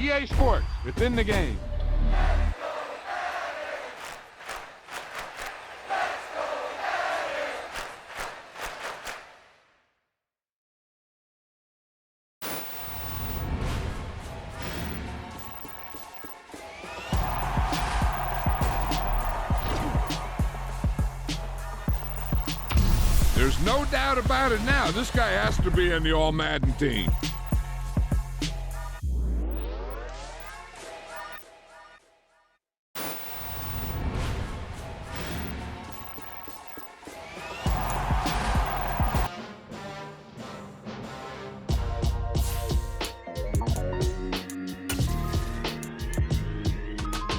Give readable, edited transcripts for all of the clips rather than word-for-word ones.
EA Sports. It's in the game. There's no doubt about it now. This guy has to be in the All-Madden team.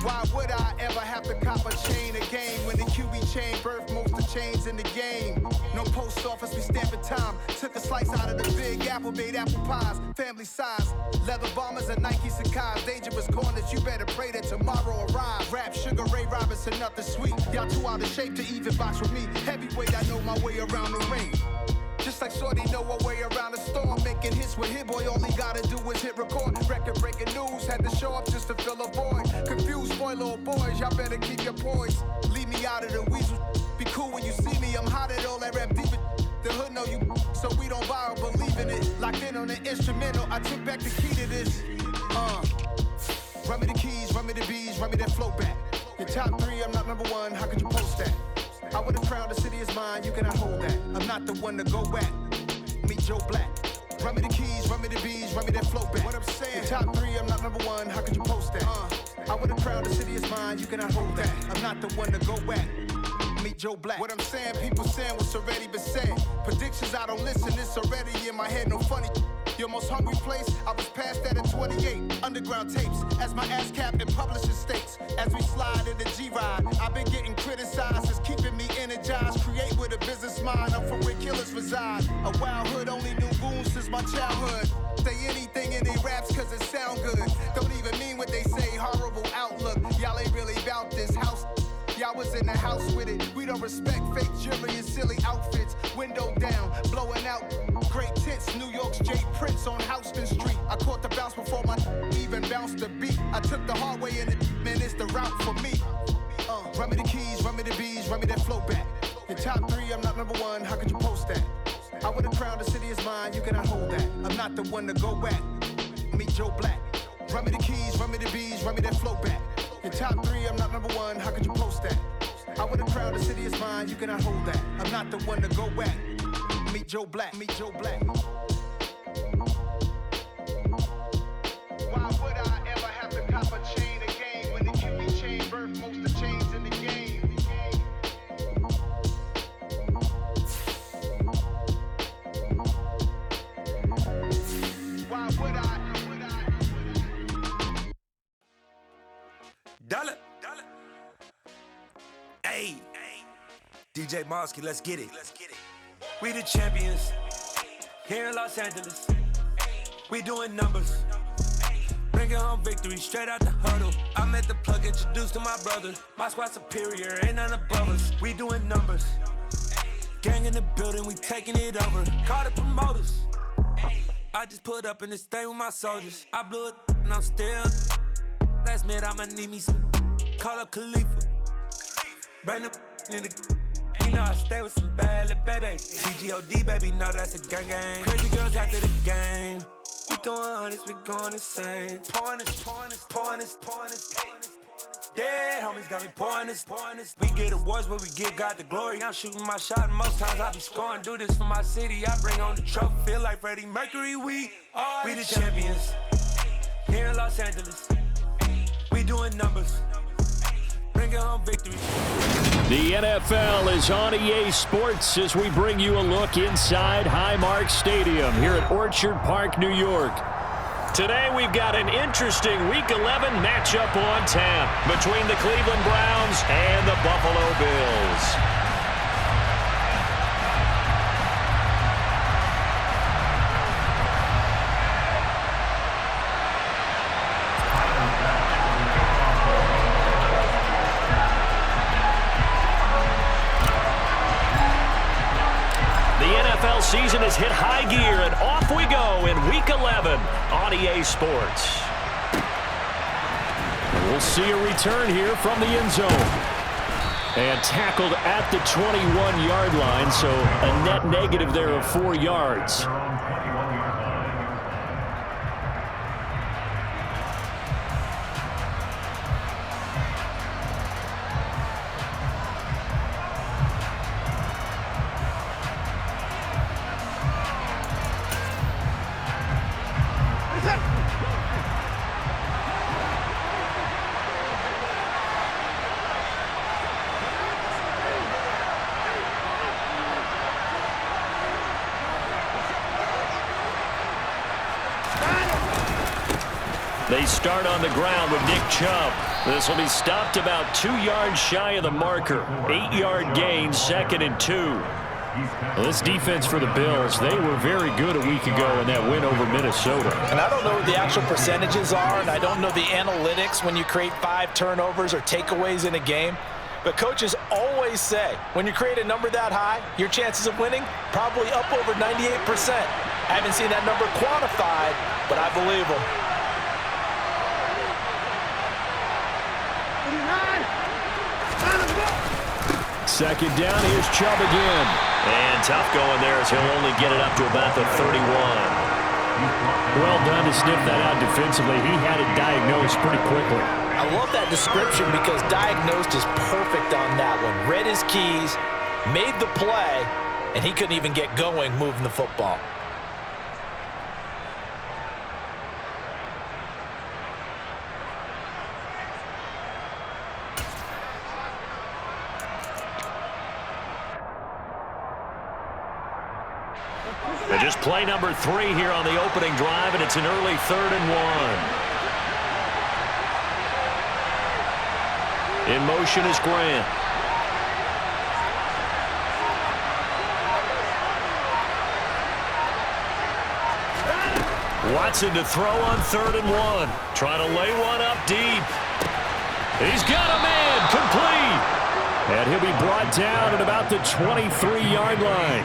Why would I ever have to cop a chain again when the QB chain birthed most of the chains in the game? No post office, we stamping time. Took a slice out of the big apple, made apple pies, family size. Leather bombers and Nike Sacai's. Dangerous corners, you better pray that tomorrow arrives. Rap, Sugar Ray Robinson, nothing sweet. Y'all too out of shape to even box with me. Heavyweight, I know my way around the ring. Just like Shorty know a way around the storm. Making hits with Hit Boy, all he gotta do is hit record. Record-breaking news, had to show up just to fill a void. Confused boy, little boys, y'all better keep your poise. Leave me out of the weasel. Be cool when you see me, I'm hot at all that rap deep. The hood know you, so we don't borrow, believe in it. Locked in on the instrumental, I took back the key to this. Run me the keys, run me the bees, run me that flow back. Your top three, I'm not number one, how could you post that? I would have crowned the city is mine, you cannot hold that. I'm not the one to go at. Meet Joe Black. Run me the keys, run me the bees, run me that flow back. What I'm saying, your top three, I'm not number one, how could you post that? I would have crowned the city is mine, you cannot hold that. I'm not the one to go at. Meet Joe Black. What I'm saying, people saying what's already been said. Predictions, I don't listen, it's already in my head, no funny. Your most hungry place, I was past that at 28. Underground tapes, as my ass cap in publishing states. As we slide in the G-Ride, I've been getting criticized, it's keeping me energized. Create with a business mind, I'm from where killers reside. A wild hood, only knew goons since my childhood. Say anything in they raps cause it sound good. Don't even mean what they say, horrible outlook. Y'all ain't really about this house. Y'all was in the house with it. We don't respect fake jewelry and silly outfits. Window down, blowing out great tits. New York's J. Prince on Houston Street. I caught the bounce before my even bounced the beat. I took the hard way in it, man, it's the route for me. Run me the keys, run me the bees, run me that flow back. Your top three, I'm not number one, how could you post that? I would have crowned the city is mine, you cannot hold that. I'm not the one to go at. Meet Joe Black. Run me the keys, run me the bees, run me that flow back. Your top three, I'm not number one, how could you post that? I would have crowned the city is mine, you cannot hold that. I'm not the one to go at. Meet Joe Black, meet Joe Black. Why would I ever have to cop a chain again when the QB chain birthed most of the chains in the game? Why would I? Dollar. Hey. DJ Mosky, let's get it. We the champions here in Los Angeles. We doing numbers. Bringing home victory straight out the huddle. I'm at the plug, introduced to my brother. My squad superior, ain't none above us. We doing numbers. Gang in the building, we taking it over. Call the promoters. I just put up in this thing with my soldiers. I blew it and I'm still. Last minute, I'ma need me some. Call up Khalifa. Bring the in the. You know I stay with some bad little baby. CGOD, baby, know that's a gang gang. Crazy girls after the game. We throwing hundreds, we going insane. Pouring this. Dead homies got me pouring this. We get awards, but we give God the glory. I'm shooting my shot, and most times I be scoring. Do this for my city, I bring on the trophy. Feel like Freddie Mercury, we the champions. Here in Los Angeles, we doing numbers. Bringing home victory. The NFL is on EA Sports as we bring you a look inside Highmark Stadium here at Orchard Park, New York. Today we've got an interesting Week 11 matchup on tap between the Cleveland Browns and the Buffalo Bills. Season has hit high gear, and off we go in Week 11 on EA Sports. We'll see a return here from the end zone. And tackled at the 21-yard line, so a net negative there of 4 yards. They start on the ground with Nick Chubb. This will be stopped about 2 yards shy of the marker. 8-yard gain, 2nd and 2. Well, this defense for the Bills, they were very good a week ago in that win over Minnesota. And I don't know what the actual percentages are, and I don't know the analytics when you create 5 turnovers or takeaways in a game. But coaches always say, when you create a number that high, your chances of winning probably up over 98%. I haven't seen that number quantified, but I believe them. Second down, here's Chubb again. And tough going there as he'll only get it up to about the 31. Well done to sniff that out defensively. He had it diagnosed pretty quickly. I love that description because diagnosed is perfect on that one. Read his keys, made the play, and he couldn't even get going moving the football. And just play number 3 here on the opening drive, and it's an early 3rd and 1. In motion is Grant. Watson to throw on 3rd and 1. Trying to lay one up deep. He's got a man, complete. And he'll be brought down at about the 23-yard line.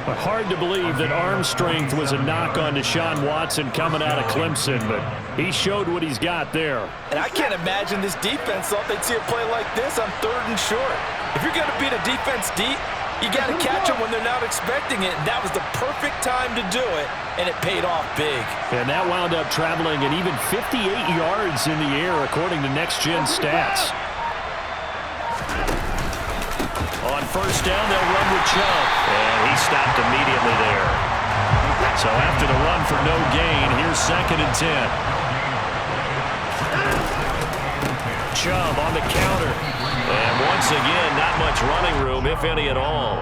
Hard to believe that arm strength was a knock on Deshaun Watson coming out of Clemson, but he showed what he's got there. And I can't imagine this defense thought they'd see a play like this on 3rd and short. If you're going to beat a defense deep, you got to catch them when they're not expecting it. And that was the perfect time to do it, and it paid off big. And that wound up traveling an even 58 yards in the air, according to Next Gen Stats. On 1st down, they'll run with Chubb. And he stopped immediately there. So after the run for no gain, here's 2nd and 10. Chubb on the counter. And once again, not much running room, if any at all.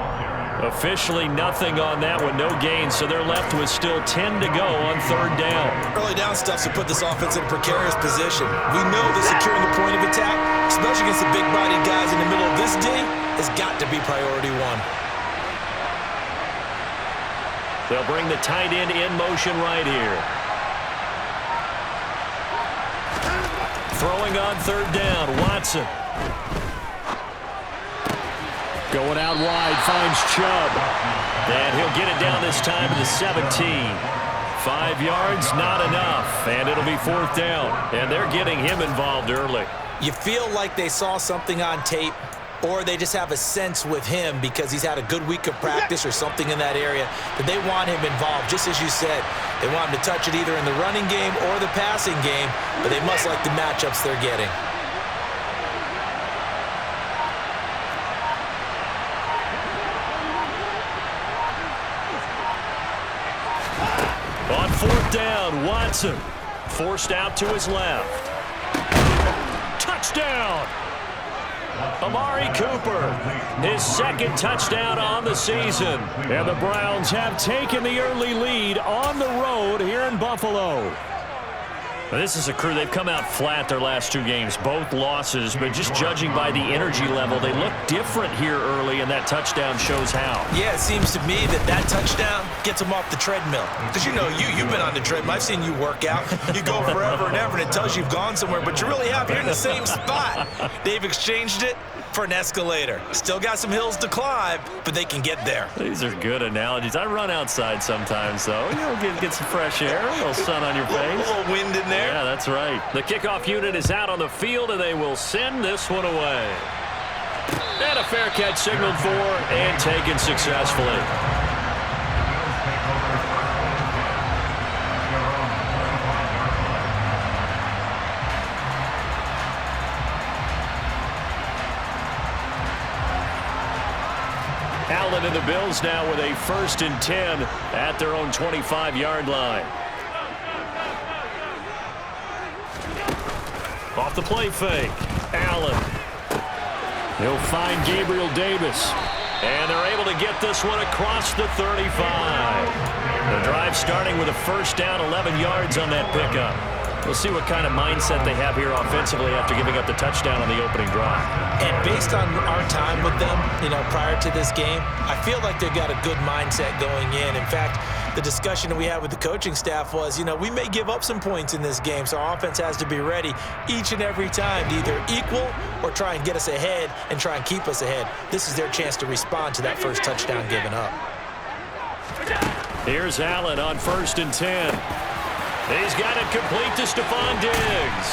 Officially nothing on that one, no gain, so they're left with still 10 to go on 3rd down. Early down stuff to put this offense in a precarious position. We know that securing the point of attack, especially against the big-bodied guys in the middle of this D, has got to be priority 1. They'll bring the tight end in motion right here. Throwing on 3rd down, Watson. Going out wide, finds Chubb. And he'll get it down this time to the 17. 5 yards, not enough. And it'll be 4th down. And they're getting him involved early. You feel like they saw something on tape, or they just have a sense with him because he's had a good week of practice or something in that area that they want him involved. Just as you said, they want him to touch it either in the running game or the passing game, but they must like the matchups they're getting. On 4th down, Watson forced out to his left. Touchdown! Amari Cooper, his 2nd touchdown on the season. And the Browns have taken the early lead on the road here in Buffalo. This is a crew, they've come out flat their last 2 games, both losses, but just judging by the energy level, they look different here early, and that touchdown shows how. Yeah, it seems to me that touchdown gets them off the treadmill. Because you know, you've been on the treadmill. I've seen you work out. You go forever and ever, and it tells you you've gone somewhere, but you really have. You're in the same spot. They've exchanged it for an escalator. Still got some hills to climb, but they can get there. These are good analogies. I run outside sometimes, though. Get some fresh air, a little sun on your face. A little wind in there. Yeah, that's right. The kickoff unit is out on the field, and they will send this one away. And a fair catch signaled for and taken successfully. Allen and the Bills now with a 1st and 10 at their own 25-yard line. Off the play fake. Allen. He'll find Gabriel Davis. And they're able to get this one across the 35. The drive starting with a 1st down, 11 yards on that pickup. We'll see what kind of mindset they have here offensively after giving up the touchdown on the opening drive. And based on our time with them, prior to this game, I feel like they've got a good mindset going in. In fact, the discussion that we had with the coaching staff was, we may give up some points in this game, so our offense has to be ready each and every time to either equal or try and get us ahead and try and keep us ahead. This is their chance to respond to that first touchdown given up. Here's Allen on 1st and 10. He's got it complete to Stephon Diggs.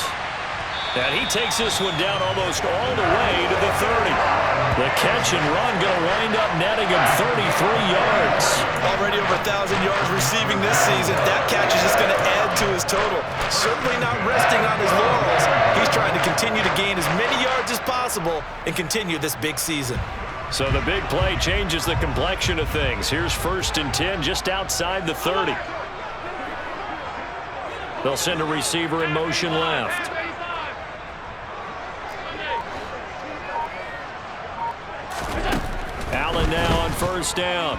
And he takes this one down almost all the way to the 30. The catch and run going to wind up netting him 33 yards. Already over 1,000 yards receiving this season. That catch is just going to add to his total. Certainly not resting on his laurels. He's trying to continue to gain as many yards as possible and continue this big season. So the big play changes the complexion of things. Here's 1st and 10 just outside the 30. They'll send a receiver in motion left. Allen now on 1st down.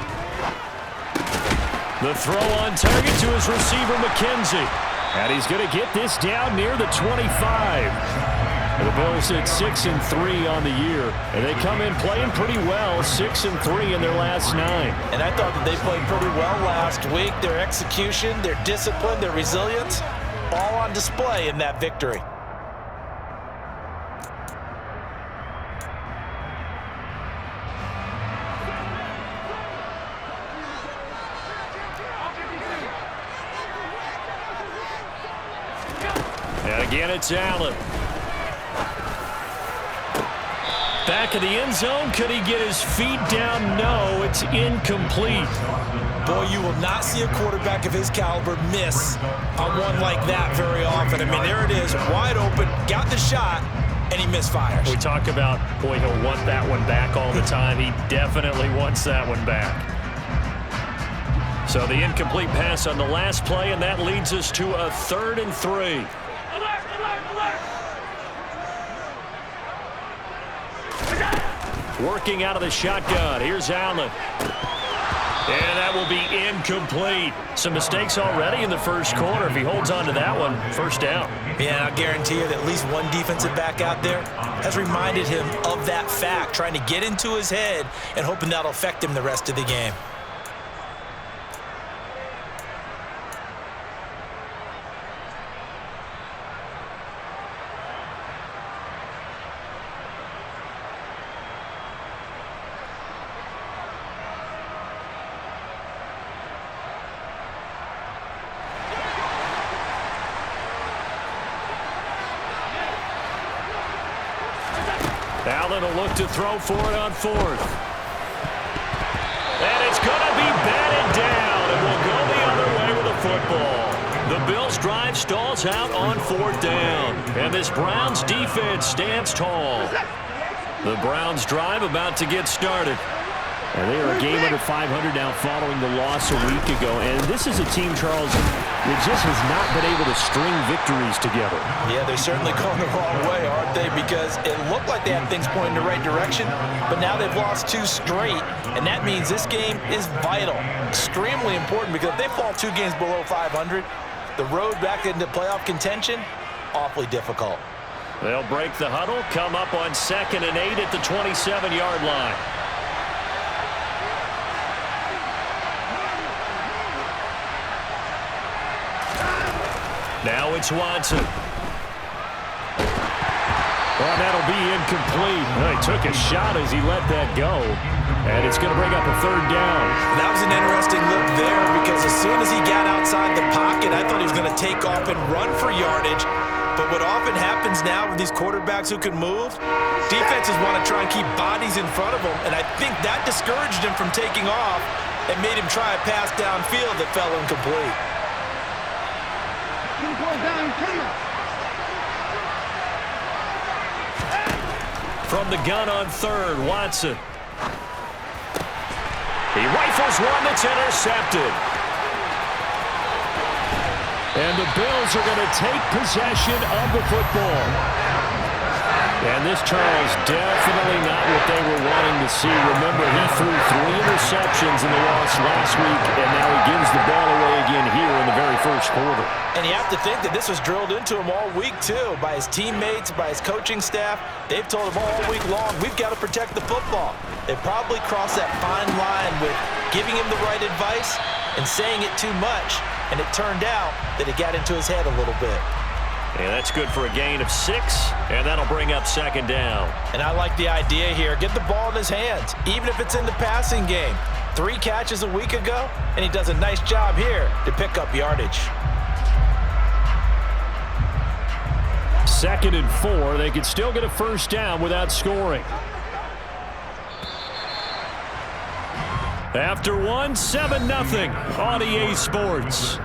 The throw on target to his receiver, McKenzie. And he's going to get this down near the 25. The Bills at 6-3 on the year. And they come in playing pretty well, 6-3 in their last 9. And I thought that they played pretty well last week. Their execution, their discipline, their resilience, all on display in that victory. And again, it's Allen. Back of the end zone. Could he get his feet down? No, it's incomplete. Boy, you will not see a quarterback of his caliber miss on one like that very often. I mean, there it is, wide open, got the shot, and he misfires. We talk about, boy, he'll want that one back all the time. He definitely wants that one back. So the incomplete pass on the last play, and that leads us to a 3rd and 3. Working out of the shotgun. Here's Allen. And that will be incomplete. Some mistakes already in the first quarter. If he holds on to that one, 1st down. Yeah, I'll guarantee you that at least one defensive back out there has reminded him of that fact, trying to get into his head and hoping that'll affect him the rest of the game. Allen will look to throw for it on 4th. And it's going to be batted down, and we'll go the other way with the football. The Bills' drive stalls out on 4th down, and this Browns defense stands tall. The Browns' drive about to get started. And they are a game under 500 now following the loss a week ago. And this is a team, Charles, that just has not been able to string victories together. Yeah, they're certainly going the wrong way, aren't they? Because it looked like they had things pointing in the right direction, but now they've lost 2 straight, and that means this game is vital, extremely important, because if they fall 2 games below 500, the road back into playoff contention, awfully difficult. They'll break the huddle, come up on 2nd and 8 at the 27-yard line. Now it's Watson. Oh, that'll be incomplete. He took a shot as he let that go. And it's going to bring up a third down. That was an interesting look there because as soon as he got outside the pocket, I thought he was going to take off and run for yardage. But what often happens now with these quarterbacks who can move, defenses want to try and keep bodies in front of them, and I think that discouraged him from taking off and made him try a pass downfield that fell incomplete. From the gun on third, Watson. He rifles one that's intercepted. And the Bills are going to take possession of the football. And this, Charles, definitely not what they were wanting to see. Remember, he threw 3 interceptions in the loss last week, and now he gives the ball away again here in the very first quarter. And you have to think that this was drilled into him all week, too, by his teammates, by his coaching staff. They've told him all week long, we've got to protect the football. They probably crossed that fine line with giving him the right advice and saying it too much, and it turned out that it got into his head a little bit. And that's good for a gain of 6, and that'll bring up second down. And I like the idea here. Get the ball in his hands, even if it's in the passing game. 3 catches a week ago, and he does a nice job here to pick up yardage. 2nd and 4. They could still get a first down without scoring. After 1, 7-0 on EA Sports.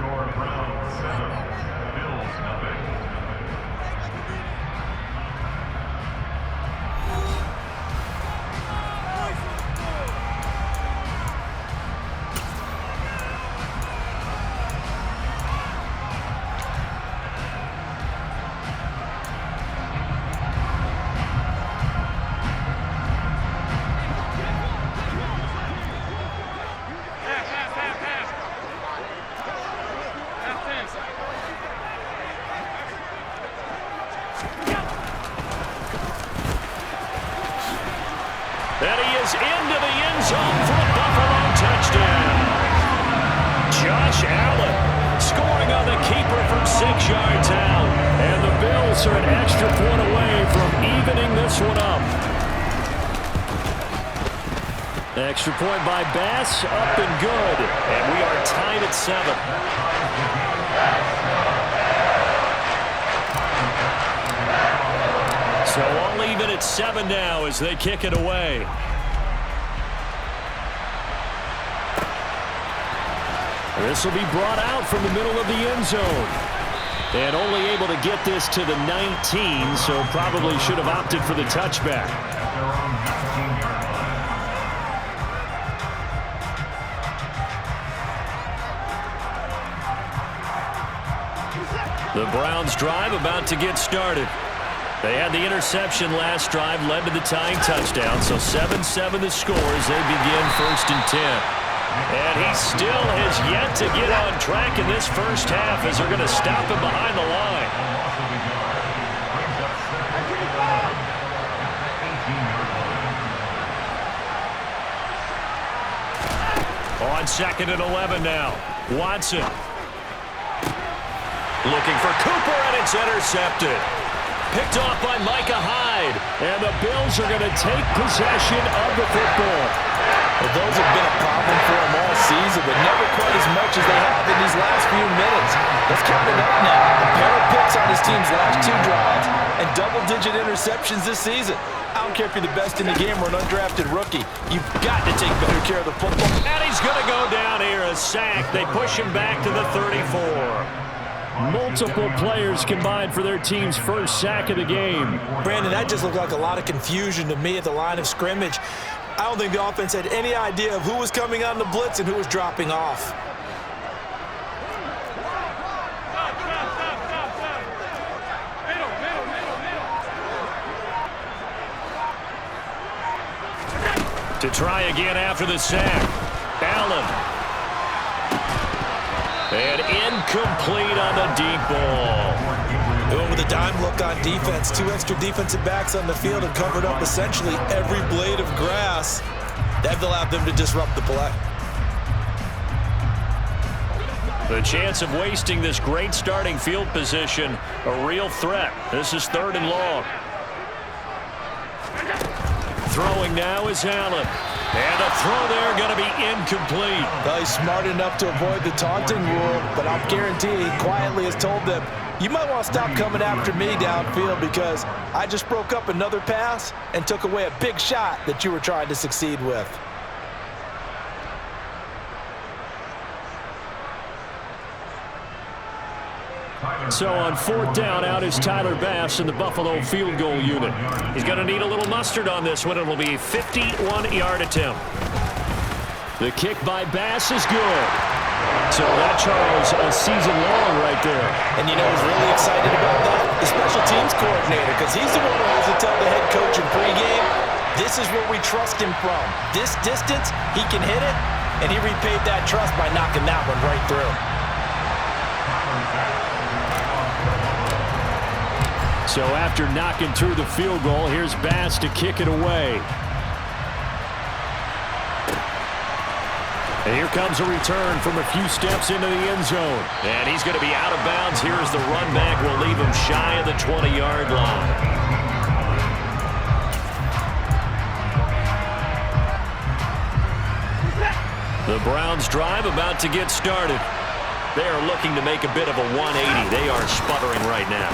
And he is into the end zone for a Buffalo touchdown. Josh Allen scoring on the keeper from 6 yards out. And the Bills are an extra point away from evening this one up. Extra point by Bass, up and good. And we are tied at 7. So all even at 7 now as they kick it away. This will be brought out from the middle of the end zone. And only able to get this to the 19, so probably should have opted for the touchback. The Browns drive about to get started. They had the interception last drive, led to the tying touchdown, so 7-7 the score as they begin 1st and 10. And he still has yet to get on track in this first half as they're going to stop him behind the line. On 2nd and 11 now, Watson. Looking for Cooper, and it's intercepted. Picked off by Micah Hyde. And the Bills are going to take possession of the football. Well, those have been a problem for them all season, but never quite as much as they have in these last few minutes. Let's count it up now. A pair of picks on his team's last 2 drives and double-digit interceptions this season. I don't care if you're the best in the game or an undrafted rookie. You've got to take better care of the football. And he's going to go down here, a sack. They push him back to the 34. Multiple players combined for their team's first sack of the game. Brandon, that just looked like a lot of confusion to me at the line of scrimmage. I don't think the offense had any idea of who was coming on the blitz and who was dropping off. To try again after the sack. Allen. And incomplete on the deep ball. Going with a dime look on defense. 2 extra defensive backs on the field and covered up essentially every blade of grass. That allowed them to disrupt the play. The chance of wasting this great starting field position, a real threat. This is 3rd and long. Throwing now is Allen. And the throw there going to be incomplete. Well, he's smart enough to avoid the taunting rule, but I'll guarantee he quietly has told them, you might want to stop coming after me downfield because I just broke up another pass and took away a big shot that you were trying to succeed with. So on fourth down, out is Tyler Bass in the Buffalo field goal unit. He's going to need a little mustard on this one. It'll be a 51-yard attempt. The kick by Bass is good. So that, Charles, a season long right there. And you know who's really excited about that? The special teams coordinator, because he's the one who has to tell the head coach in pregame, this is where we trust him from. This distance, he can hit it, and he repaid that trust by knocking that one right through. So after knocking through the field goal, here's Bass to kick it away. And here comes a return from a few steps into the end zone. And he's going to be out of bounds. Here's the run back. Will leave him shy of the 20-yard line. The Browns drive about to get started. They are looking to make a bit of a 180. They are sputtering right now.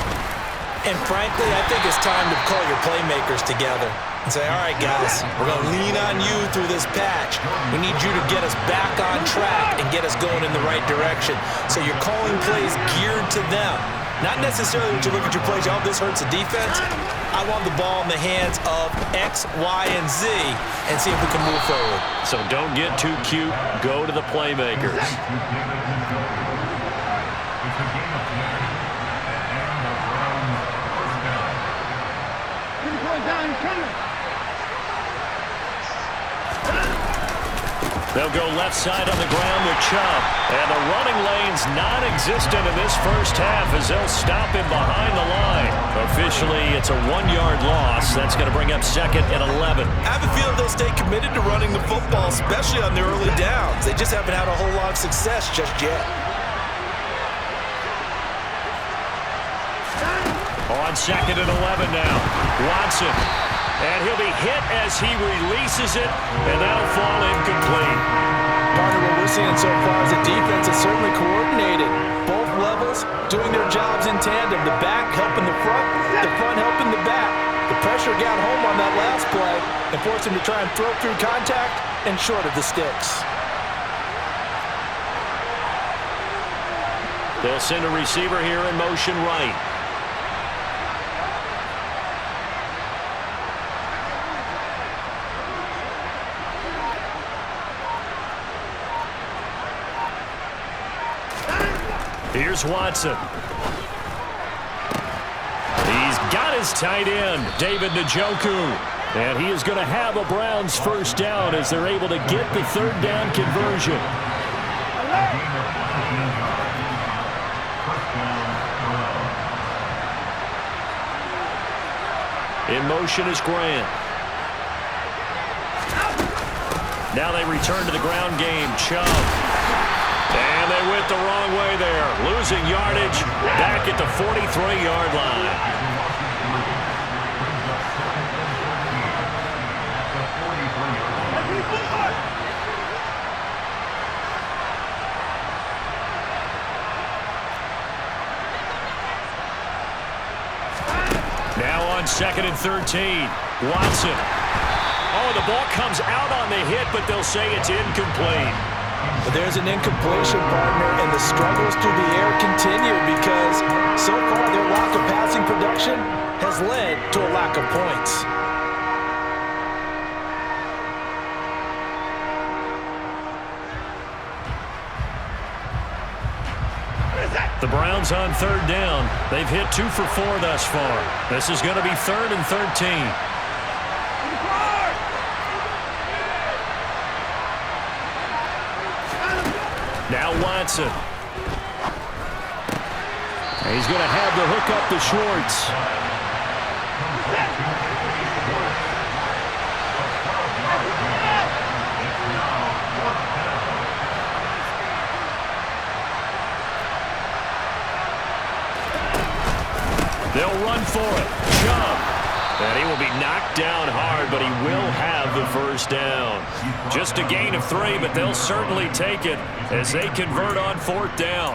And frankly, I think it's time to call your playmakers together and say, all right, guys, we're going to lean on you through this patch. We need you to get us back on track and get us going in the right direction. So you're calling plays geared to them. Not necessarily when you look at your plays, oh, this hurts the defense. I want the ball in the hands of X, Y, and Z and see if we can move forward. So don't get too cute. Go to the playmakers. They'll go left side on the ground with Chubb. And the running lane's non-existent in this first half as they'll stop him behind the line. Officially, it's a 1-yard loss. That's going to bring up second and 11. I have a feeling they'll stay committed to running the football, especially on their early downs. They just haven't had a whole lot of success just yet. On second and 11 now. Watson. And he'll be hit as he releases it, and that'll fall incomplete. Partner, what we're seeing so far is the defense is certainly coordinated. Both levels doing their jobs in tandem. The back helping the front helping the back. The pressure got home on that last play and forced him to try and throw through contact and short of the sticks. They'll send a receiver here in motion right. Here's Watson. He's got his tight end, David Njoku. And he is going to have a Browns first down as they're able to get the third down conversion. In motion is Grant. Now they return to the ground game. Chubb. And they went the wrong way there. Losing yardage back at the 43-yard line. Now on second and 13. Watson. Oh, the ball comes out on the hit, but they'll say it's incomplete. But there's an incompletion, partner, and the struggles through the air continue because so far their lack of passing production has led to a lack of points. The Browns on third down. They've hit 2 for 4 thus far. This is going to be third and 13. Now Watson. He's going to have the hook up to Schwartz. They'll run for it. Chubb. And he will be knocked down hard, but he will have the first down. Just a gain of 3, but they'll certainly take it as they convert on 4th down.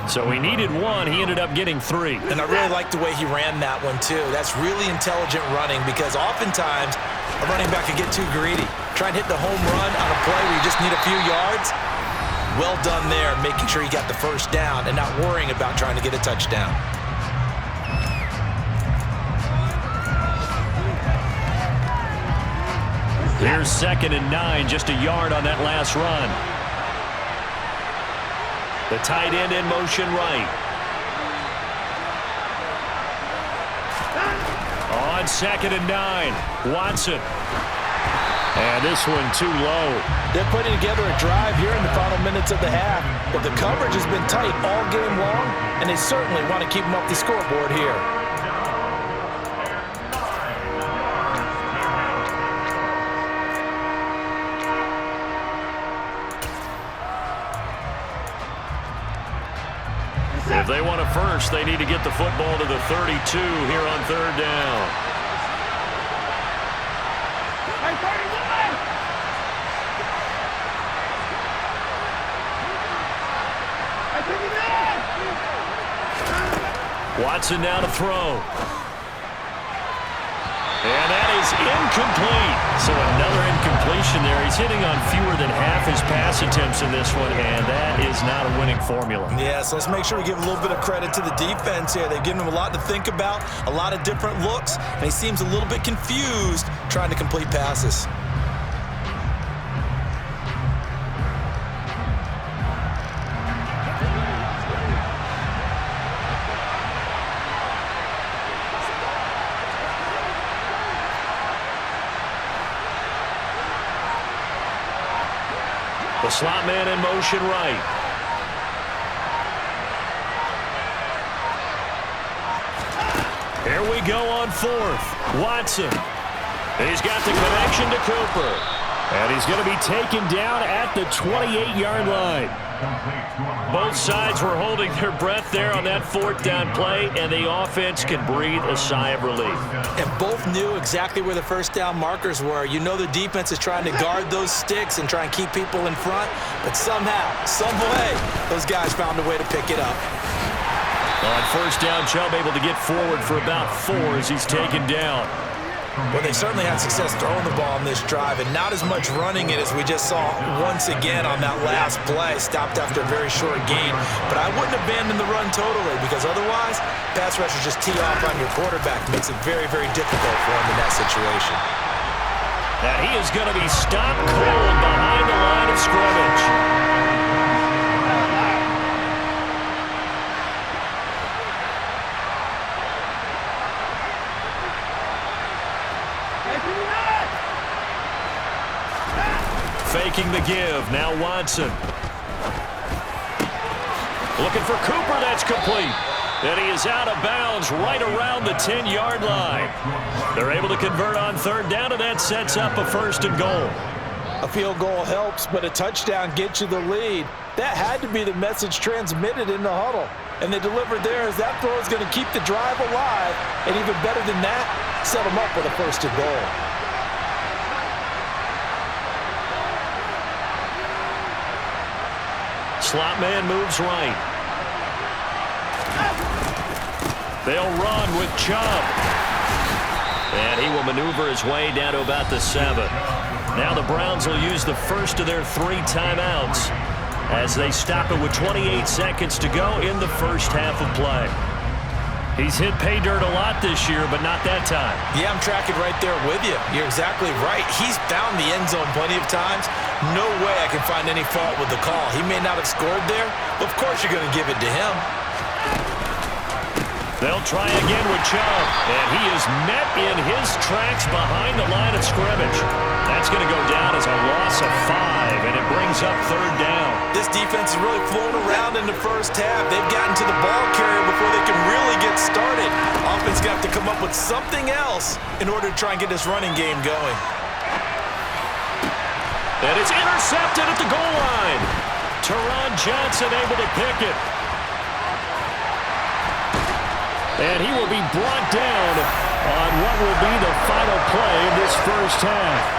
So he needed 1. He ended up getting 3. And I really like the way he ran that one, too. That's really intelligent running because oftentimes a running back can get too greedy. Try and hit the home run on a play where you just need a few yards. Well done there, making sure he got the first down and not worrying about trying to get a touchdown. Here's 2nd and 9, just a yard on that last run. The tight end in motion right. On 2nd and 9, Watson. And this one too low. They're putting together a drive here in the final minutes of the half, but the coverage has been tight all game long, and they certainly want to keep them off the scoreboard here. If they want a first, they need to get the football to the 32 here on 3rd down. Watson now to throw. And that is incomplete. So another incompletion there. He's hitting on fewer than half his pass attempts in this one, and that is not a winning formula. Yeah, so let's make sure we give a little bit of credit to the defense here. They've given him a lot to think about, a lot of different looks, and he seems a little bit confused trying to complete passes. The slot man in motion right. Here we go on 4th. Watson. He's got the connection to Cooper. And he's going to be taken down at the 28-yard line. Both sides were holding their breath there on that 4th down play, and the offense can breathe a sigh of relief. And both knew exactly where the first down markers were. You know the defense is trying to guard those sticks and try and keep people in front, but somehow, some way, those guys found a way to pick it up. On 1st down, Chubb able to get forward for about 4 as he's taken down. Well, they certainly had success throwing the ball on this drive, and not as much running it as we just saw once again on that last play. Stopped after a very short gain. But I wouldn't abandon the run totally, because otherwise, pass rushers just tee off on your quarterback. Makes it very, very difficult for him in that situation. And he is going to be stopped cold behind the line of scrimmage. Faking the give. Now Watson. Looking for Cooper. That's complete. And he is out of bounds right around the 10-yard line. They're able to convert on 3rd down, and that sets up a 1st and goal. A field goal helps, but a touchdown gets you the lead. That had to be the message transmitted in the huddle. And they delivered there as that throw is going to keep the drive alive. And even better than that, set them up with a 1st and goal. Slot man moves right. They'll run with Chubb. And he will maneuver his way down to about the 7. Now the Browns will use the first of their 3 timeouts as they stop it with 28 seconds to go in the first half of play. He's hit pay dirt a lot this year, but not that time. Yeah, I'm tracking right there with you. You're exactly right. He's found the end zone plenty of times. No way I can find any fault with the call. He may not have scored there, but of course you're going to give it to him. They'll try again with Chubb, and he is met in his tracks behind the line of scrimmage. That's going to go down as a loss of 5, and it brings up 3rd down. This defense is really flown around in the first half. They've gotten to the ball carrier before they can really get started. Offense got to come up with something else in order to try and get this running game going. And it's intercepted at the goal line. Teron Johnson able to pick it. And he will be brought down on what will be the final play of this first half.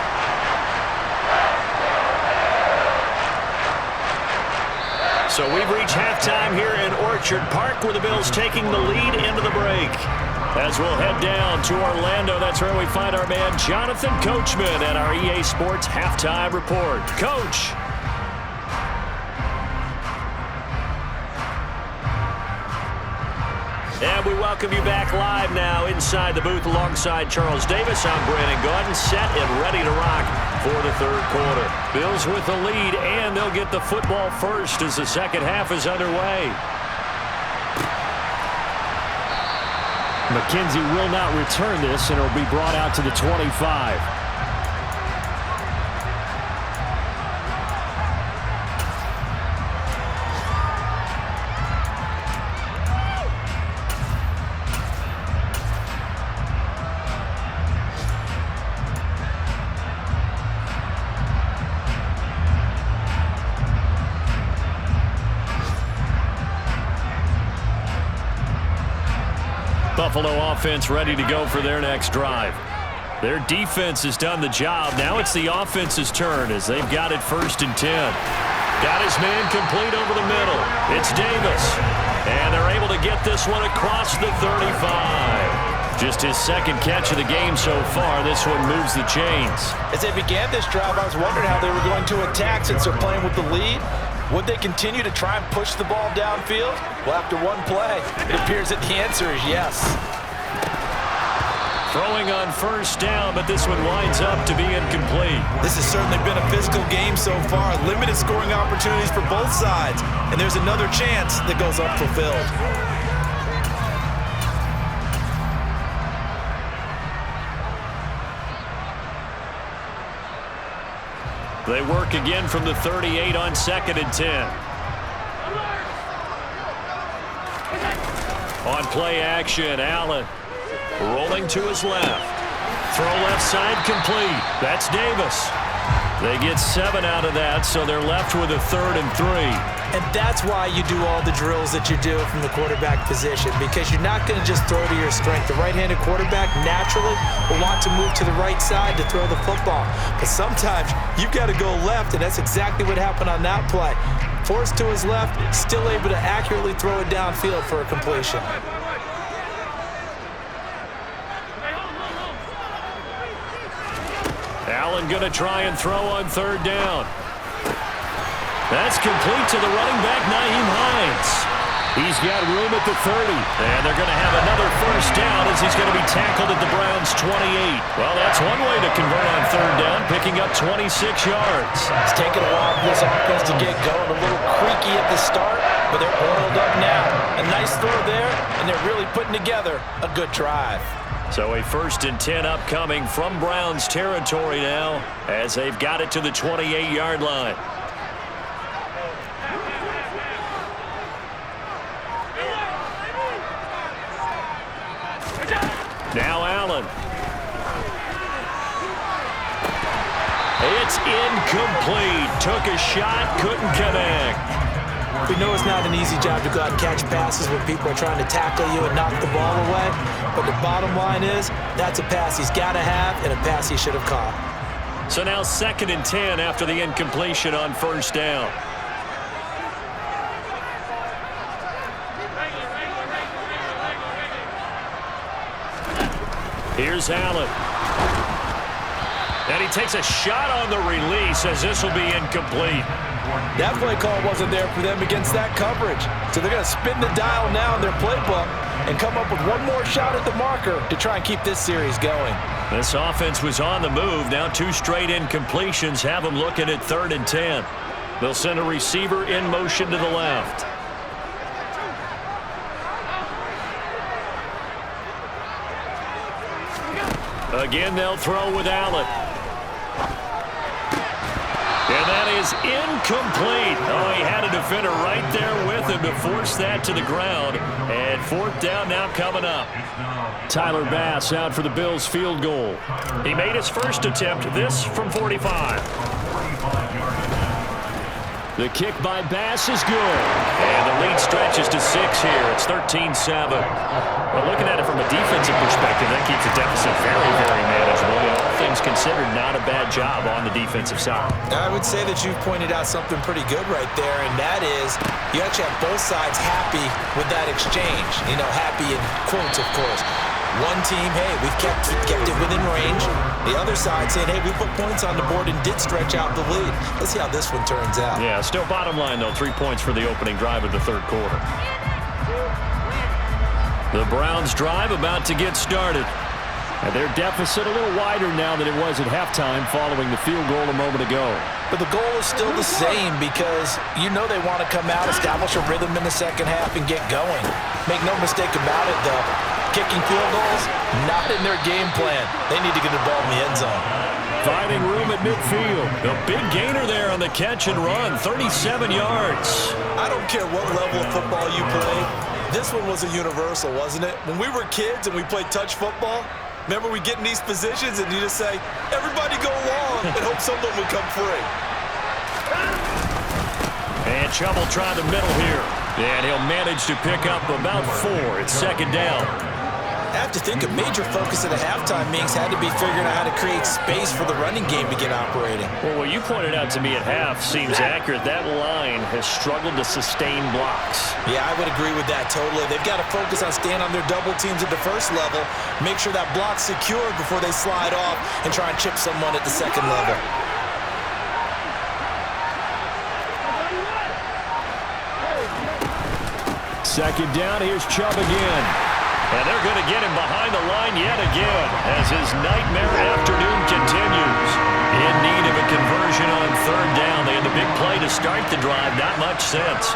So we've reached halftime here in Orchard Park, where the Bills taking the lead into the break. As we'll head down to Orlando, that's where we find our man Jonathan Coachman at our EA Sports Halftime Report. Coach. And we welcome you back live now inside the booth alongside Charles Davis. I'm Brandon Gaudin, set and ready to rock for the third quarter. Bills with the lead, and they'll get the football first as the second half is underway. McKenzie will not return this, and it'll be brought out to the 25. Buffalo offense ready to go for their next drive. Their defense has done the job. Now it's the offense's turn as they've got it 1st and 10. Got his man complete over the middle. It's Davis. And they're able to get this one across the 35. Just his second catch of the game so far. This one moves the chains. As they began this drive, I was wondering how they were going to attack since they're playing with the lead. Would they continue to try and push the ball downfield? Well, after one play, it appears that the answer is yes. Throwing on 1st down, but this one winds up to be incomplete. This has certainly been a physical game so far. Limited scoring opportunities for both sides. And there's another chance that goes unfulfilled. They work again from the 38 on 2nd and 10. On play action, Allen rolling to his left. Throw left side complete. That's Davis. They get 7 out of that, so they're left with a 3rd and 3. And that's why you do all the drills that you do from the quarterback position, because you're not going to just throw to your strength. The right-handed quarterback naturally will want to move to the right side to throw the football. But sometimes you've got to go left, and that's exactly what happened on that play. Forced to his left, still able to accurately throw it downfield for a completion. Allen going to try and throw on 3rd down. That's complete to the running back, Nyheim Hines. He's got room at the 30. And they're going to have another 1st down as he's going to be tackled at the Browns' 28. Well, that's one way to convert on 3rd down, picking up 26 yards. It's taken a while for this offense to get going. A little creaky at the start, but they're oiled up now. A nice throw there, and they're really putting together a good drive. So a 1st and 10 upcoming from Browns territory now as they've got it to the 28-yard line. Now Allen. It's incomplete. Took a shot, couldn't connect. We know it's not an easy job to go out and catch passes when people are trying to tackle you and knock the ball away. But the bottom line is, that's a pass he's got to have and a pass he should have caught. So now 2nd and 10 after the incompletion on 1st down. Here's Allen. And he takes a shot on the release as this will be incomplete. That play call wasn't there for them against that coverage. So they're going to spin the dial now in their playbook and come up with one more shot at the marker to try and keep this series going. This offense was on the move. Now 2 straight incompletions have them looking at 3rd and 10. They'll send a receiver in motion to the left. Again, they'll throw with Allen. And that is incomplete. Oh, he had a defender right there with him to force that to the ground. And 4th down now coming up. Tyler Bass out for the Bills field goal. He made his first attempt, this from 45. The kick by Bass is good. And the lead stretches to 6 here. It's 13-7. But looking at it from a defensive perspective, that keeps the deficit very, very manageable. All things considered, not a bad job on the defensive side. I would say that you've pointed out something pretty good right there, and that is you actually have both sides happy with that exchange. You know, happy in quotes, of course. One team, hey, we've kept it within range. The other side saying, hey, we put points on the board and did stretch out the lead. Let's see how this one turns out. Yeah, still bottom line, though, 3 points for the opening drive of the third quarter. The Browns drive about to get started. And their deficit a little wider now than it was at halftime following the field goal a moment ago. But the goal is still the same because you know they want to come out, establish a rhythm in the second half, and get going. Make no mistake about it, though. Kicking field goals, not in their game plan. They need to get the ball in the end zone. Finding room at midfield. A big gainer there on the catch and run, 37 yards. I don't care what level of football you play. This one was a universal, wasn't it? When we were kids and we played touch football, remember we get in these positions and you just say, everybody go long and hope someone would come free. And Chubb will try the middle here. And he'll manage to pick up about 4. It's second down. I have to think a major focus of the halftime meetings had to be figuring out how to create space for the running game to get operating. Well, what you pointed out to me at half seems accurate. That line has struggled to sustain blocks. Yeah, I would agree with that totally. They've got to focus on staying on their double teams at the first level, make sure that block's secured before they slide off and try and chip someone at the second level. Second down, here's Chubb again. And they're going to get him behind the line yet again as his nightmare afternoon continues. In need of a conversion on third down. They had the big play to start the drive. Not much sense.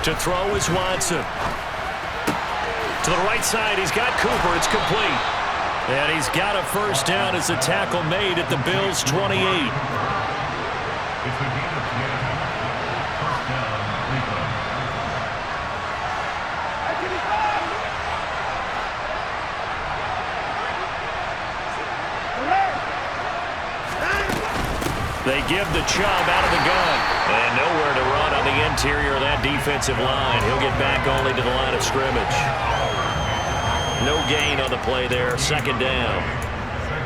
To throw is Watson. To the right side, he's got Cooper. It's complete. And he's got a first down as the tackle made at the Bills' 28. They give the Chubb out of the gun. And nowhere to run on the interior of that defensive line. He'll get back only to the line of scrimmage. No gain on the play there. Second down.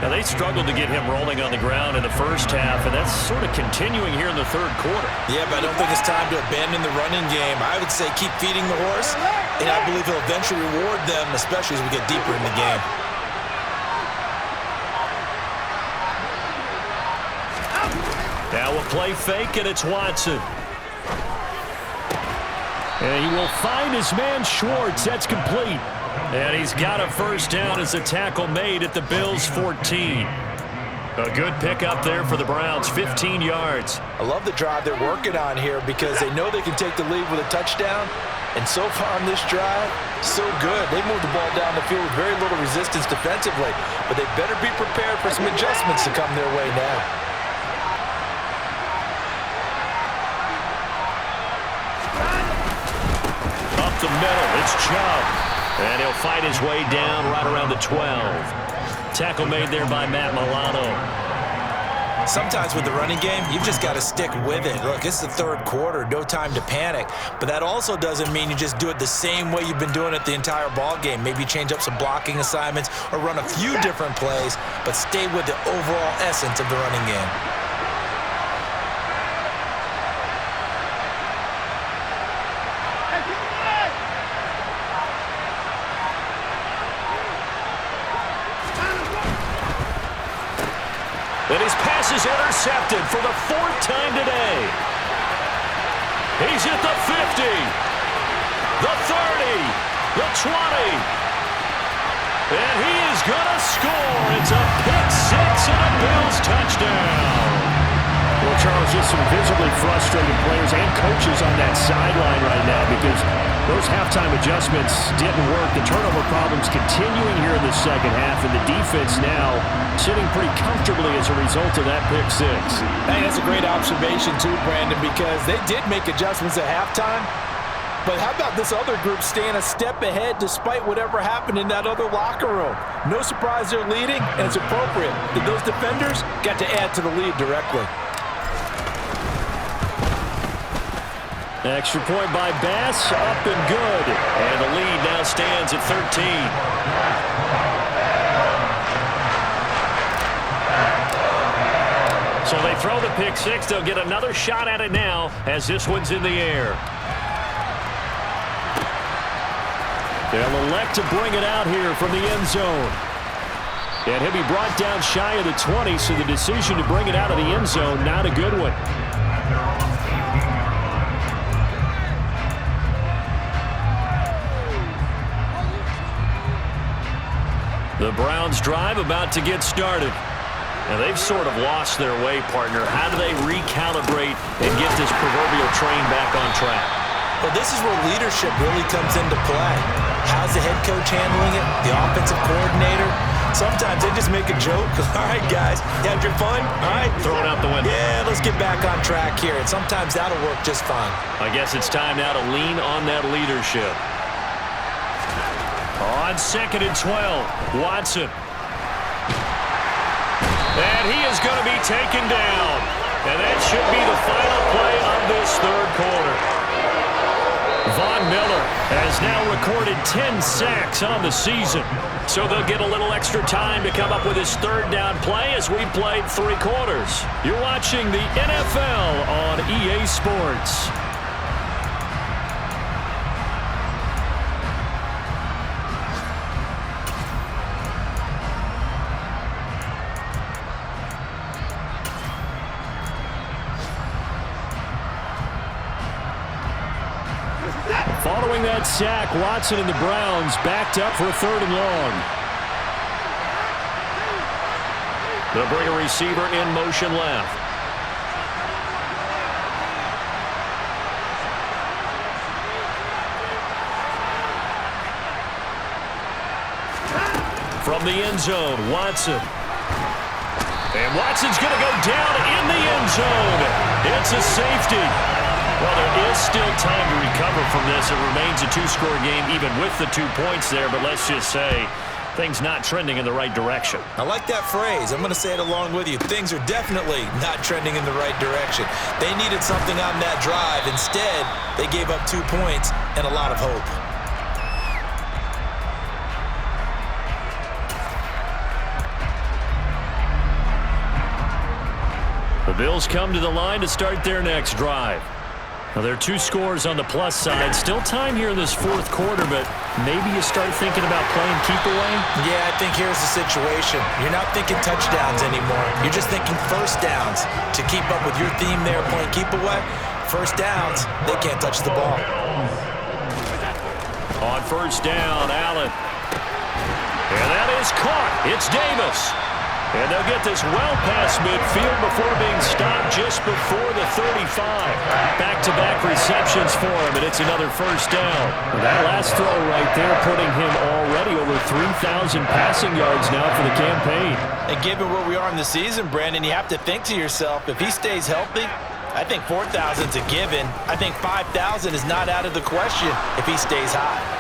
Now, they struggled to get him rolling on the ground in the first half, and that's sort of continuing here in the third quarter. Yeah, but I don't think it's time to abandon the running game. I would say keep feeding the horse, and I believe he'll eventually reward them, especially as we get deeper in the game. Now a play fake, and it's Watson. And he will find his man Schwartz. That's complete. And he's got a first down as a tackle made at the Bills' 14. A good pickup there for the Browns, 15 yards. I love the drive they're working on here because they know they can take the lead with a touchdown. And so far on this drive, so good. They moved the ball down the field with very little resistance defensively. But they better be prepared for some adjustments to come their way now. The middle, it's Chubb. And he'll fight his way down right around the 12. Tackle made there by Matt Milano. Sometimes with the running game, you've just got to stick with it. Look, it's the third quarter, no time to panic. But that also doesn't mean you just do it the same way you've been doing it the entire ball game. Maybe change up some blocking assignments or run a few different plays, but stay with the overall essence of the running game. And his pass is intercepted for the 4th time today. He's at the 50, the 30, the 20. And he is going to score. It's a pick six and a Bills touchdown. Well, Charles, just some visibly frustrated players and coaches on that sideline right now because those halftime adjustments didn't work. The turnover problems continuing here in the second half, and the defense now sitting pretty comfortably as a result of that pick six. Hey, that's a great observation too, Brandon, because they did make adjustments at halftime, But how about this other group staying a step ahead despite whatever happened in that other locker room? No surprise they're leading, and it's appropriate that those defenders got to add to the lead directly. Extra point by Bass, up and good. And the lead now stands at 13. So they throw the pick six. They'll get another shot at it now as this one's in the air. They'll elect to bring it out here from the end zone. And he'll be brought down shy of the 20, so the decision to bring it out of the end zone, not a good one. The Browns drive about to get started. Now, they've sort of lost their way, partner. How do they recalibrate and get this proverbial train back on track? Well, this is where leadership really comes into play. How's the head coach handling it? The offensive coordinator? Sometimes they just make a joke. All right, guys, you had your fun? All right. Throw it out the window. Yeah, let's get back on track here. And sometimes that'll work just fine. I guess it's time now to lean on that leadership. On 2nd and 12, Watson. And he is going to be taken down. And that should be the final play of this third quarter. Von Miller has now recorded 10 sacks on the season. So they'll get a little extra time to come up with his third down play as we played 3 quarters. You're watching the NFL on EA Sports. Following that sack, Watson and the Browns backed up for a 3rd and long. They'll bring a receiver in motion left. From the end zone, Watson. And Watson's going to go down in the end zone. It's a safety. Well, there is still time to recover from this. It remains a 2-score game even with the 2 points there, but let's just say things not trending in the right direction. I like that phrase. I'm going to say it along with you. Things are definitely not trending in the right direction. They needed something on that drive. Instead, they gave up 2 points and a lot of hope. The Bills come to the line to start their next drive. Now, there are 2 scores on the plus side. Still time here in this 4th quarter, but maybe you start thinking about playing keep away? Yeah, I think here's the situation. You're not thinking touchdowns anymore. You're just thinking first downs. To keep up with your theme there, playing keep away, first downs, they can't touch the ball. On 1st down, Allen. And that is caught. It's Davis. And they'll get this well past midfield before being stopped just before the 35. Back-to-back receptions for him, and it's another 1st down. That last throw right there putting him already over 3,000 passing yards now for the campaign. And given where we are in the season, Brandon, you have to think to yourself, if he stays healthy, I think 4,000 is a given. I think 5,000 is not out of the question if he stays hot.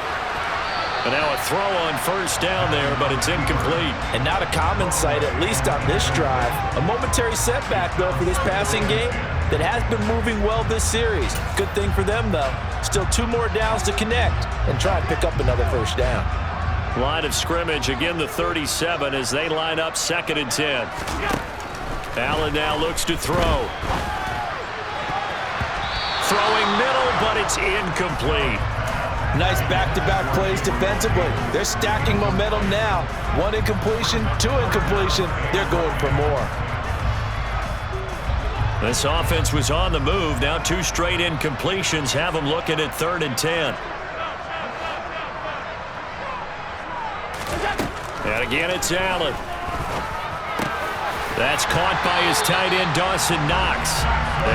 And now a throw on 1st down there, but it's incomplete. And not a common sight, at least on this drive. A momentary setback, though, for this passing game that has been moving well this series. Good thing for them, though. Still 2 more downs to connect and try and pick up another 1st down. Line of scrimmage, again the 37 as they line up 2nd and 10. Allen now looks to throw. Throwing middle, but it's incomplete. Nice back-to-back plays defensively. They're stacking momentum now. 1 incompletion, 2 incompletion. They're going for more. This offense was on the move. Now 2 straight incompletions have them looking at 3rd and 10. And again, it's Allen. That's caught by his tight end, Dawson Knox.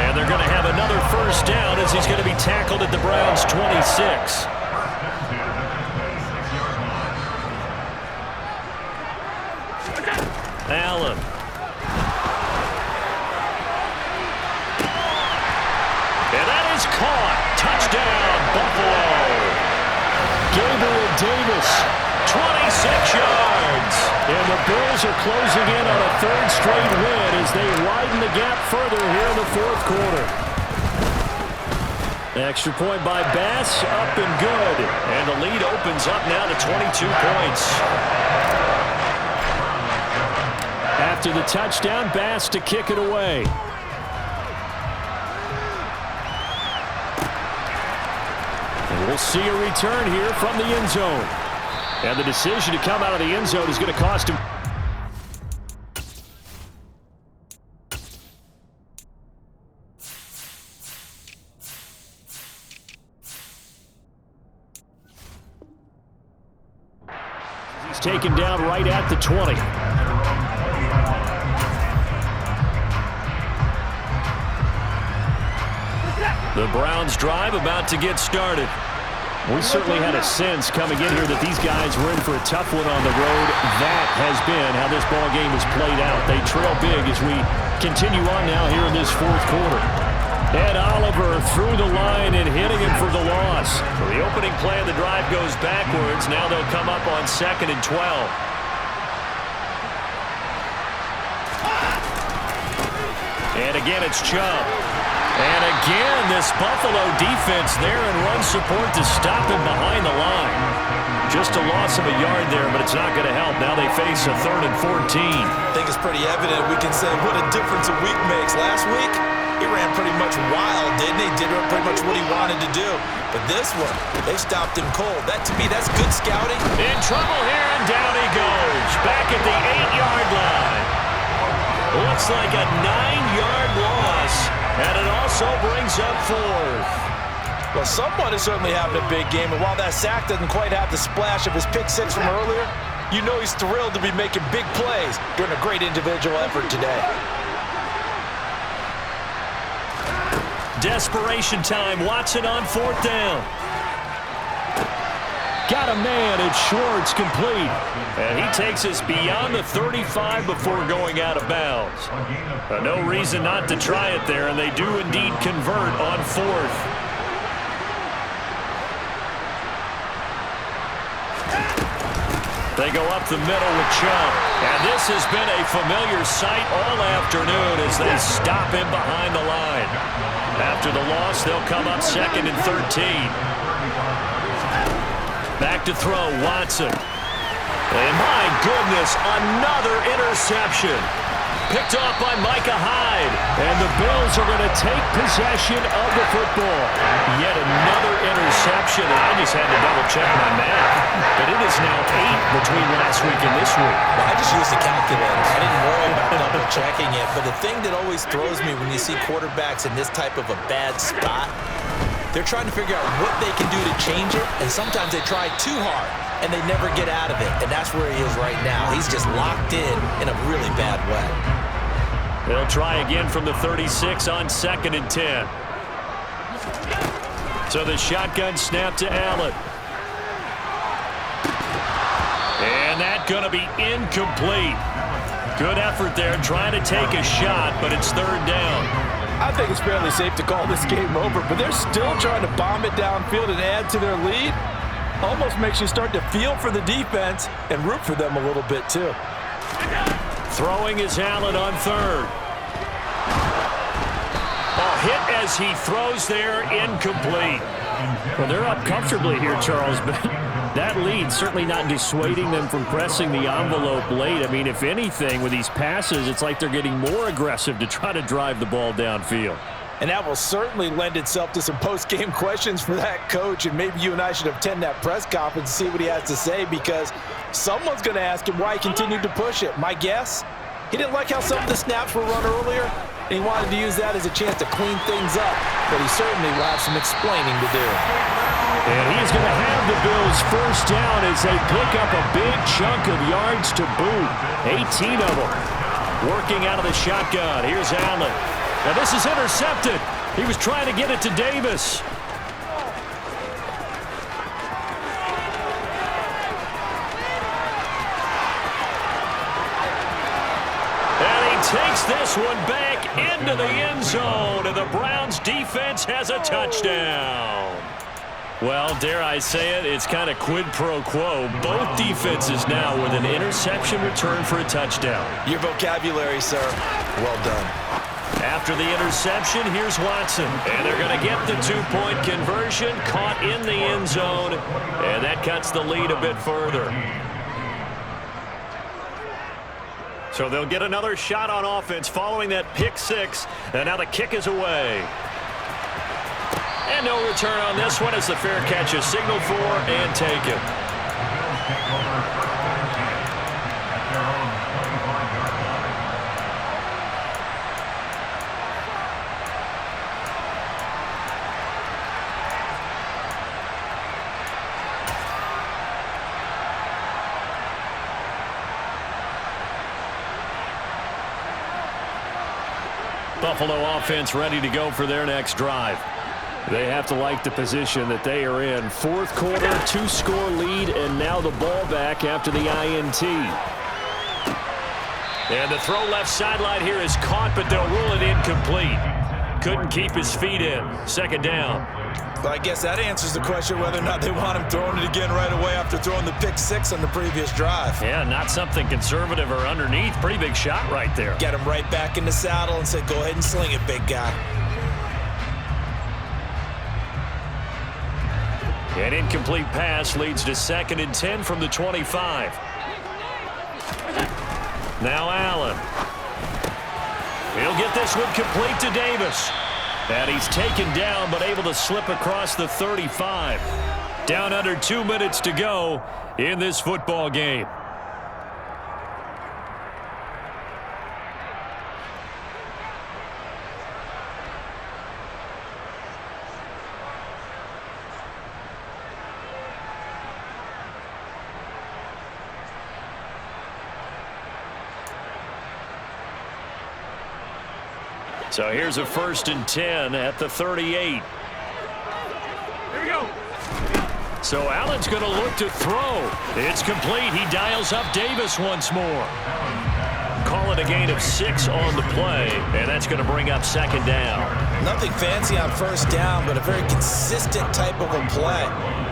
And they're going to have another 1st down as he's going to be tackled at the Browns' 26. Allen. And that is caught. Touchdown, Buffalo. yards. And the Bills are closing in on a third straight win as they widen the gap further here in the fourth quarter. Extra point by Bass, up and good. And the lead opens up now to 22 points. After the touchdown, Bass to kick it away. And we'll see a return here from the end zone. And the decision to come out of the end zone is going to cost him. He's taken down right at the 20. The Browns drive about to get started. We certainly had a sense coming in here that these guys were in for a tough one on the road. That has been how this ball game has played out. They trail big as we continue on now here in this fourth quarter. Ed Oliver through the line and hitting him for the loss. So the opening play of the drive goes backwards. Now they'll come up on 2nd and 12. And again, it's Chubb. And again, this Buffalo defense there in run support to stop him behind the line. Just a loss of a yard there, but it's not going to help. Now they face a 3rd and 14. I think it's pretty evident. We can say what a difference a week makes. Last week, he ran pretty much wild, didn't he? Did pretty much what he wanted to do. But this one, they stopped him cold. That, to me, that's good scouting. In trouble here, and down he goes. Back at the 8-yard line. Looks like a 9-yard loss, and it also brings up 4th. Well, someone is certainly having a big game, and while that sack doesn't quite have the splash of his pick six from earlier, you know he's thrilled to be making big plays during a great individual effort today. Desperation time. Watson on 4th down. Got a man. It's Schwartz complete. And he takes us beyond the 35 before going out of bounds. No reason not to try it there, and they do indeed convert on 4th. They go up the middle with Chubb. And this has been a familiar sight all afternoon as they stop him behind the line. After the loss, they'll come up 2nd and 13. Back to throw, Watson. And my goodness, another interception. Picked off by Micah Hyde. And the Bills are going to take possession of the football. Yet another interception. And I just had to double-check my math. But it is now 8 between last week and this week. Well, I just used the calculator. I didn't worry about double-checking it. But the thing that always throws me when you see quarterbacks in this type of a bad spot, they're trying to figure out what they can do to change it, and sometimes they try too hard, and they never get out of it, and that's where he is right now. He's just locked in a really bad way. They'll try again from the 36 on 2nd and 10. So the shotgun snap to Allen. And that's going to be incomplete. Good effort there, trying to take a shot, but it's 3rd down. I think it's fairly safe to call this game over, but they're still trying to bomb it downfield and add to their lead. Almost makes you start to feel for the defense and root for them a little bit, too. Throwing is Allen on 3rd. A hit as he throws there, incomplete. Well, they're up comfortably here, Charles, but that lead certainly not dissuading them from pressing the envelope late. I mean, if anything, with these passes, it's like they're getting more aggressive to try to drive the ball downfield. And that will certainly lend itself to some post-game questions for that coach, and maybe you and I should attend that press conference and see what he has to say, because someone's going to ask him why he continued to push it. My guess, he didn't like how some of the snaps were run earlier, and he wanted to use that as a chance to clean things up, but he certainly will have some explaining to do. And he's going to have the Bills first down as they pick up a big chunk of yards to boot. 18 of them. Working out of the shotgun. Here's Allen. Now this is intercepted. He was trying to get it to Davis. And he takes this one back into the end zone, and the Browns defense has a touchdown. Well, dare I say it, it's kind of quid pro quo. Both defenses now with an interception return for a touchdown. Your vocabulary, sir. Well done. After the interception, here's Watson. And they're going to get the 2-point conversion, caught in the end zone, and that cuts the lead a bit further. So they'll get another shot on offense following that pick six, and now the kick is away. And no return on this one as the fair catch is signaled for and taken. Buffalo offense ready to go for their next drive. They have to like the position that they are in. Fourth quarter, 2-score lead, and now the ball back after the INT. And the throw left sideline here is caught, but they'll rule it incomplete. Couldn't keep his feet in. Second down. Well, I guess that answers the question whether or not they want him throwing it again right away after throwing the pick six on the previous drive. Yeah, not something conservative or underneath. Pretty big shot right there. Get him right back in the saddle and say, go ahead and sling it, big guy. An incomplete pass leads to 2nd and 10 from the 25. Now Allen. He'll get this one complete to Davis. And he's taken down but able to slip across the 35. Down under 2 minutes to go in this football game. So here's a 1st and 10 at the 38. Here we go. So Allen's going to look to throw. It's complete. He dials up Davis once more. Call it a gain of 6 on the play, and that's going to bring up 2nd down. Nothing fancy on 1st down, but a very consistent type of a play.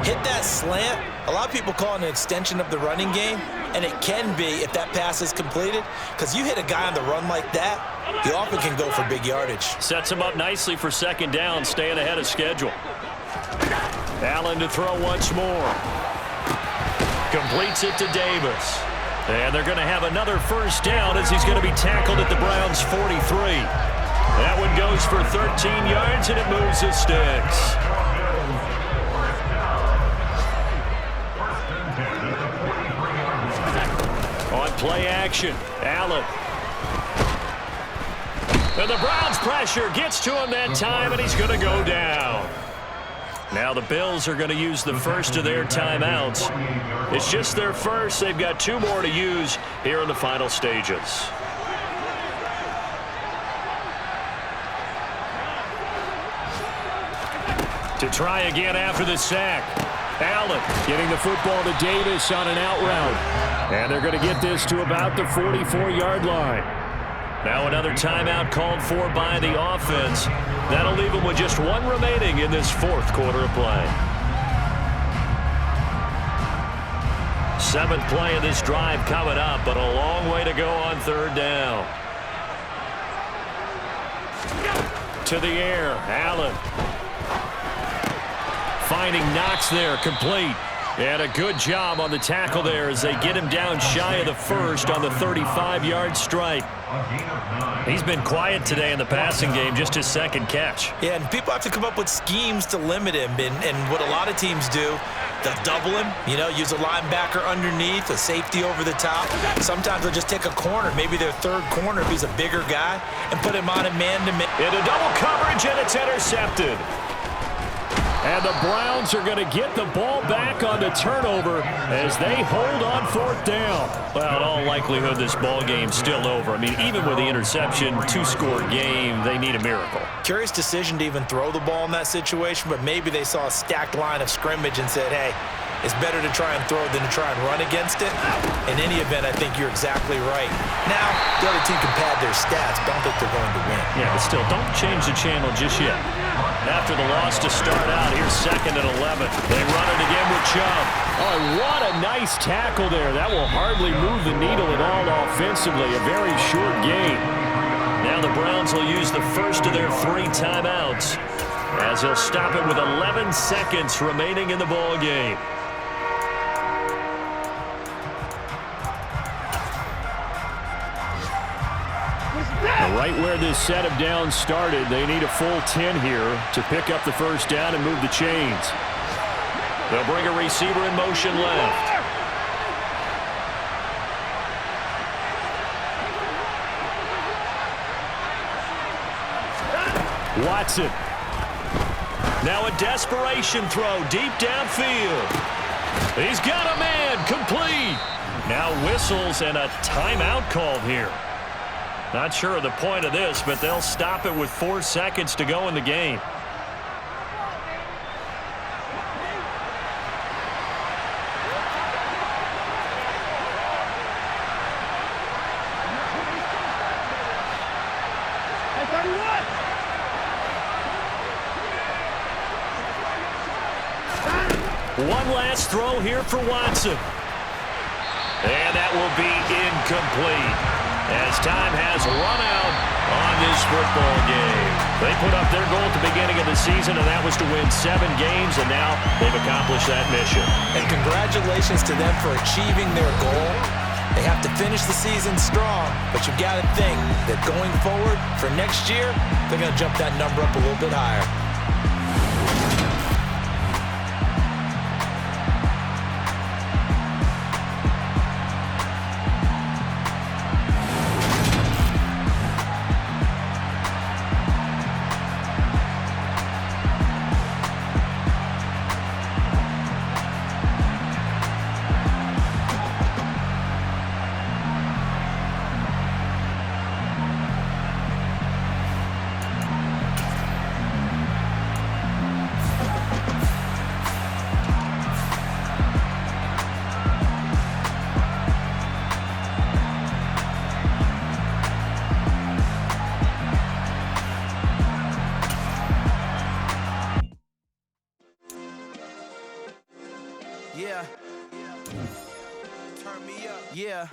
Hit that slant. A lot of people call it an extension of the running game, and it can be if that pass is completed, because you hit a guy on the run like that, he often can go for big yardage. Sets him up nicely for 2nd down, staying ahead of schedule. Allen to throw once more. Completes it to Davis. And they're going to have another 1st down as he's going to be tackled at the Browns' 43. That one goes for 13 yards, and it moves the sticks. On play action, Allen. And the Browns pressure gets to him that time, and he's going to go down. Now the Bills are going to use the first of their timeouts. It's just their first. They've got 2 more to use here in the final stages. To try again after the sack. Allen getting the football to Davis on an out route. And they're going to get this to about the 44-yard line. Now another timeout called for by the offense. That'll leave them with just 1 remaining in this 4th quarter of play. 7th play of this drive coming up, but a long way to go on 3rd down. To the air, Allen. Finding Knox there, complete. And a good job on the tackle there as they get him down shy of the 1st on the 35-yard strike. He's been quiet today in the passing game, just his 2nd catch. Yeah, and people have to come up with schemes to limit him. And what a lot of teams do, they'll double him, use a linebacker underneath, a safety over the top. Sometimes they'll just take a corner, maybe their 3rd corner if he's a bigger guy, and put him on a man-to-man. Into double coverage, and it's intercepted. And the Browns are going to get the ball back on the turnover as they hold on 4th down. Well, in all likelihood, this ball game's still over. I mean, even with the interception, 2-score game, they need a miracle. Curious decision to even throw the ball in that situation, but maybe they saw a stacked line of scrimmage and said, hey, It's better to try and throw than to try and run against it. In any event, I think you're exactly right. Now, the other team can pad their stats, but I don't think they're going to win. Yeah, but still, don't change the channel just yet. After the loss to start out, here's 2nd and 11. They run it again with Chubb. Oh, what a nice tackle there. That will hardly move the needle at all offensively. A very short game. Now the Browns will use the first of their 3 timeouts as he'll stop it with 11 seconds remaining in the ball game. Right where this set of downs started, they need a full 10 here to pick up the first down and move the chains. They'll bring a receiver in motion left. Watson. Now a desperation throw deep downfield. He's got a man, complete. Now whistles and a timeout called here. Not sure of the point of this, but they'll stop it with 4 seconds to go in the game. One last throw here for Watson. And that will be incomplete, as time has run out on this football game. They put up their goal at the beginning of the season, and that was to win 7 games, and now they've accomplished that mission. And congratulations to them for achieving their goal. They have to finish the season strong, but you've got to think that going forward for next year, they're going to jump that number up a little bit higher. Yeah. Turn me up. Yeah.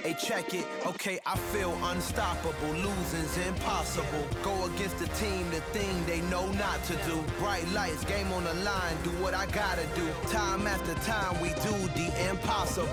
Hey, check it. Okay, I feel unstoppable. Losing's impossible. Go against the team, the thing they know not to do. Bright lights, game on the line. Do what I gotta do. Time after time, we do the impossible.